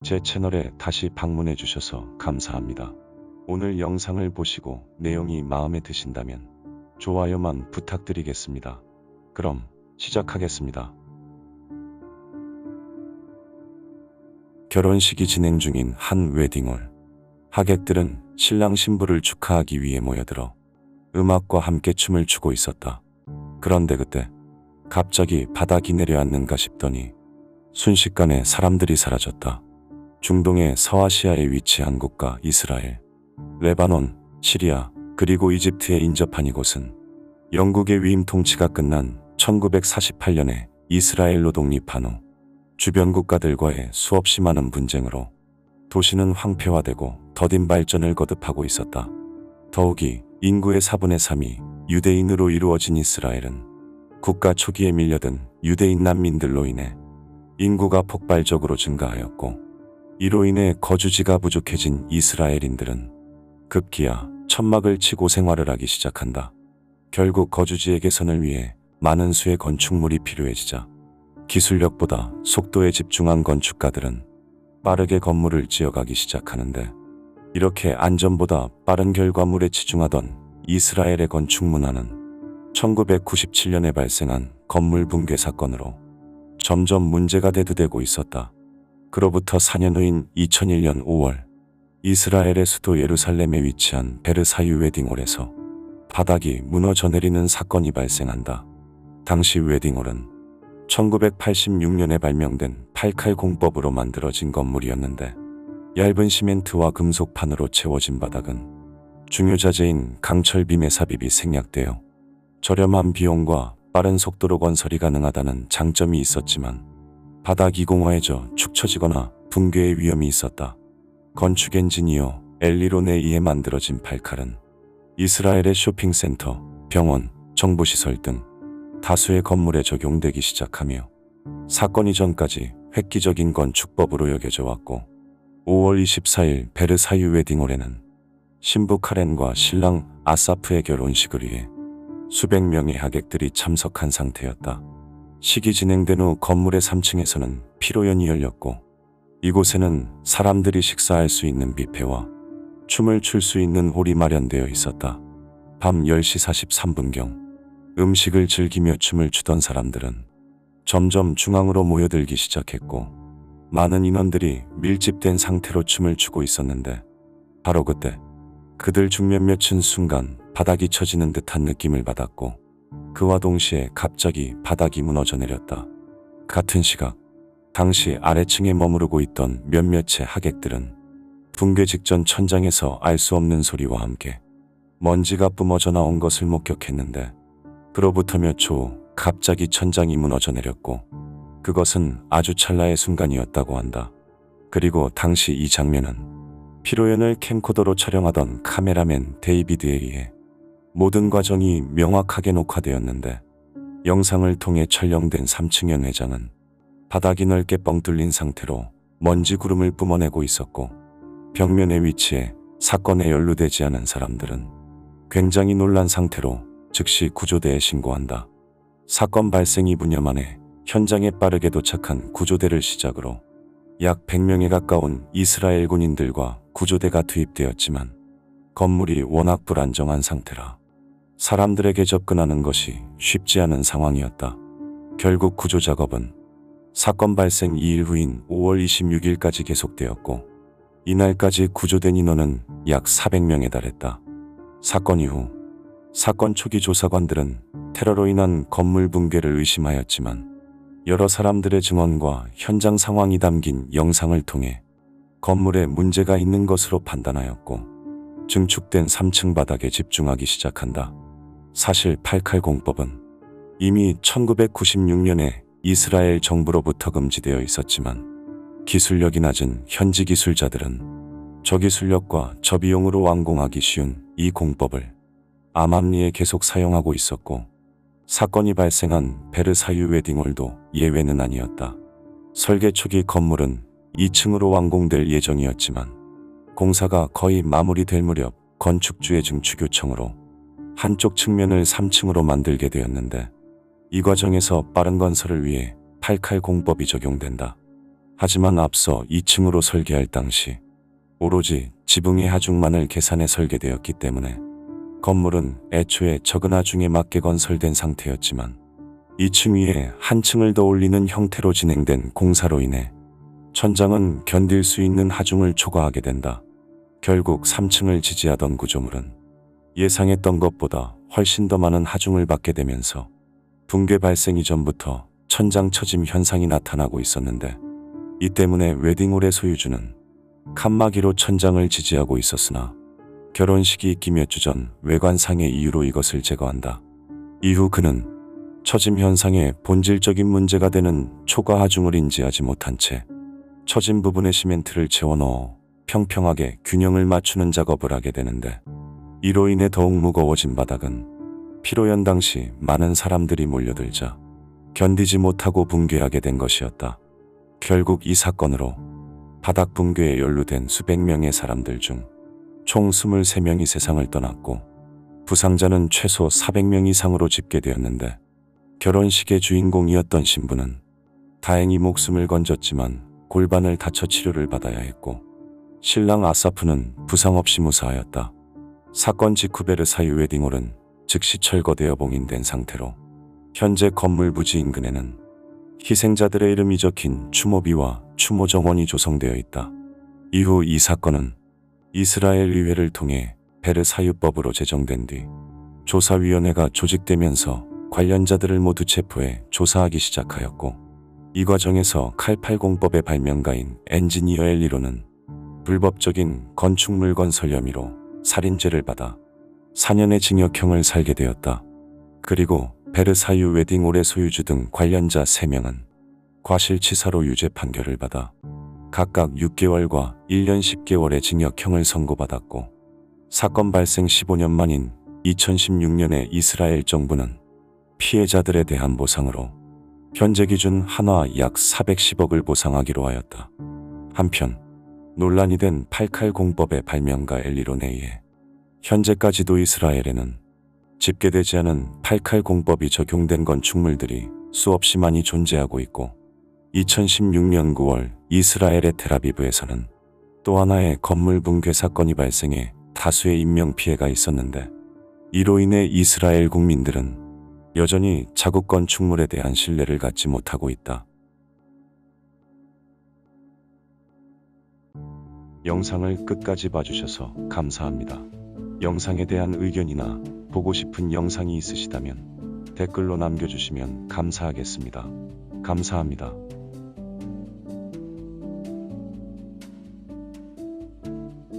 제 채널에 다시 방문해 주셔서 감사합니다. 오늘 영상을 보시고 내용이 마음에 드신다면 좋아요만 부탁드리겠습니다. 그럼 시작하겠습니다. 결혼식이 진행 중인 한 웨딩홀. 하객들은 신랑 신부를 축하하기 위해 모여들어 음악과 함께 춤을 추고 있었다. 그런데 그때 갑자기 바닥이 내려앉는가 싶더니 순식간에 사람들이 사라졌다. 중동의 서아시아에 위치한 국가 이스라엘, 레바논, 시리아, 그리고 이집트에 인접한 이곳은 영국의 위임 통치가 끝난 1948년에 이스라엘로 독립한 후 주변 국가들과의 수없이 많은 분쟁으로 도시는 황폐화되고 더딘 발전을 거듭하고 있었다. 더욱이 인구의 4분의 3이 유대인으로 이루어진 이스라엘은 국가 초기에 밀려든 유대인 난민들로 인해 인구가 폭발적으로 증가하였고, 이로 인해 거주지가 부족해진 이스라엘인들은 급기야 천막을 치고 생활을 하기 시작한다. 결국 거주지의 개선을 위해 많은 수의 건축물이 필요해지자 기술력보다 속도에 집중한 건축가들은 빠르게 건물을 지어가기 시작하는데, 이렇게 안전보다 빠른 결과물에 치중하던 이스라엘의 건축 문화는 1997년에 발생한 건물 붕괴 사건으로 점점 문제가 대두되고 있었다. 그로부터 4년 후인 2001년 5월, 이스라엘의 수도 예루살렘에 위치한 베르사유 웨딩홀에서 바닥이 무너져 내리는 사건이 발생한다. 당시 웨딩홀은 1986년에 발명된 팔칼 공법으로 만들어진 건물이었는데, 얇은 시멘트와 금속판으로 채워진 바닥은 중요자재인 강철빔의 삽입이 생략되어 저렴한 비용과 빠른 속도로 건설이 가능하다는 장점이 있었지만, 바닥이 공허해져 축 처지거나 붕괴의 위험이 있었다. 건축 엔지니어 엘리론에 의해 만들어진 팔칼은 이스라엘의 쇼핑센터, 병원, 정부시설 등 다수의 건물에 적용되기 시작하며 사건 이전까지 획기적인 건축법으로 여겨져 왔고, 5월 24일 베르사유 웨딩홀에는 신부 카렌과 신랑 아사프의 결혼식을 위해 수백 명의 하객들이 참석한 상태였다. 식이 진행된 후 건물의 3층에서는 피로연이 열렸고, 이곳에는 사람들이 식사할 수 있는 뷔페와 춤을 출 수 있는 홀이 마련되어 있었다. 밤 10시 43분경 음식을 즐기며 춤을 추던 사람들은 점점 중앙으로 모여들기 시작했고, 많은 인원들이 밀집된 상태로 춤을 추고 있었는데, 바로 그때 그들 중 몇몇은 순간 바닥이 처지는 듯한 느낌을 받았고, 그와 동시에 갑자기 바닥이 무너져 내렸다. 같은 시각, 당시 아래층에 머무르고 있던 몇몇의 하객들은 붕괴 직전 천장에서 알 수 없는 소리와 함께 먼지가 뿜어져 나온 것을 목격했는데, 그로부터 몇 초 후 갑자기 천장이 무너져 내렸고, 그것은 아주 찰나의 순간이었다고 한다. 그리고 당시 이 장면은 피로연을 캠코더로 촬영하던 카메라맨 데이비드에 의해 모든 과정이 명확하게 녹화되었는데, 영상을 통해 촬영된 3층 연회장은 바닥이 넓게 뻥 뚫린 상태로 먼지 구름을 뿜어내고 있었고, 벽면에 위치해 사건에 연루되지 않은 사람들은 굉장히 놀란 상태로 즉시 구조대에 신고한다. 사건 발생 2분여 만에 현장에 빠르게 도착한 구조대를 시작으로 약 100명에 가까운 이스라엘 군인들과 구조대가 투입되었지만, 건물이 워낙 불안정한 상태라 사람들에게 접근하는 것이 쉽지 않은 상황이었다. 결국 구조 작업은 사건 발생 2일 후인 5월 26일까지 계속되었고, 이날까지 구조된 인원은 약 400명에 달했다. 사건 이후 사건 초기 조사관들은 테러로 인한 건물 붕괴를 의심하였지만, 여러 사람들의 증언과 현장 상황이 담긴 영상을 통해 건물에 문제가 있는 것으로 판단하였고, 증축된 3층 바닥에 집중하기 시작한다. 사실 팔칼 공법은 이미 1996년에 이스라엘 정부로부터 금지되어 있었지만, 기술력이 낮은 현지 기술자들은 저기술력과 저비용으로 완공하기 쉬운 이 공법을 암암리에 계속 사용하고 있었고, 사건이 발생한 베르사유 웨딩홀도 예외는 아니었다. 설계 초기 건물은 2층으로 완공될 예정이었지만, 공사가 거의 마무리될 무렵 건축주의 증축 요청으로 한쪽 측면을 3층으로 만들게 되었는데, 이 과정에서 빠른 건설을 위해 팔칼 공법이 적용된다. 하지만 앞서 2층으로 설계할 당시 오로지 지붕의 하중만을 계산해 설계되었기 때문에 건물은 애초에 적은 하중에 맞게 건설된 상태였지만 2층 위에 한 층을 더 올리는 형태로 진행된 공사로 인해 천장은 견딜 수 있는 하중을 초과하게 된다. 결국 3층을 지지하던 구조물은 예상했던 것보다 훨씬 더 많은 하중을 받게 되면서 붕괴 발생 이전부터 천장 처짐 현상이 나타나고 있었는데, 이 때문에 웨딩홀의 소유주는 칸막이로 천장을 지지하고 있었으나 결혼식이 있기 몇 주 전 외관상의 이유로 이것을 제거한다. 이후 그는 처짐 현상에 본질적인 문제가 되는 초과 하중을 인지하지 못한 채 처진 부분에 시멘트를 채워넣어 평평하게 균형을 맞추는 작업을 하게 되는데, 이로 인해 더욱 무거워진 바닥은 피로연 당시 많은 사람들이 몰려들자 견디지 못하고 붕괴하게 된 것이었다. 결국 이 사건으로 바닥 붕괴에 연루된 수백 명의 사람들 중 총 23명이 세상을 떠났고 부상자는 최소 400명 이상으로 집계되었는데, 결혼식의 주인공이었던 신부는 다행히 목숨을 건졌지만 골반을 다쳐 치료를 받아야 했고, 신랑 아사프는 부상 없이 무사하였다. 사건 직후 베르사유 웨딩홀은 즉시 철거되어 봉인된 상태로 현재 건물 부지 인근에는 희생자들의 이름이 적힌 추모비와 추모 정원이 조성되어 있다. 이후 이 사건은 이스라엘 의회를 통해 베르사유법으로 제정된 뒤 조사위원회가 조직되면서 관련자들을 모두 체포해 조사하기 시작하였고, 이 과정에서 칼80법의 발명가인 엔지니어 엘리로는 불법적인 건축물 건설 혐의로 살인죄를 받아 4년의 징역형을 살게 되었다. 그리고 베르사유 웨딩홀의 소유주 등 관련자 3명은 과실치사로 유죄 판결을 받아 각각 6개월과 1년 10개월의 징역형을 선고받았고, 사건 발생 15년 만인 2016년에 이스라엘 정부는 피해자들에 대한 보상으로 현재 기준 한화 약 410억을 보상하기로 하였다. 한편 논란이 된 8칼공법의 발명가 엘리론에 의해 현재까지도 이스라엘에는 집계되지 않은 8칼공법이 적용된 건축물들이 수없이 많이 존재하고 있고, 2016년 9월 이스라엘의 텔아비브에서는 또 하나의 건물 붕괴 사건이 발생해 다수의 인명피해가 있었는데, 이로 인해 이스라엘 국민들은 여전히 자국 건축물에 대한 신뢰를 갖지 못하고 있다. 영상을 끝까지 봐주셔서 감사합니다. 영상에 대한 의견이나 보고 싶은 영상이 있으시다면 댓글로 남겨주시면 감사하겠습니다. 감사합니다.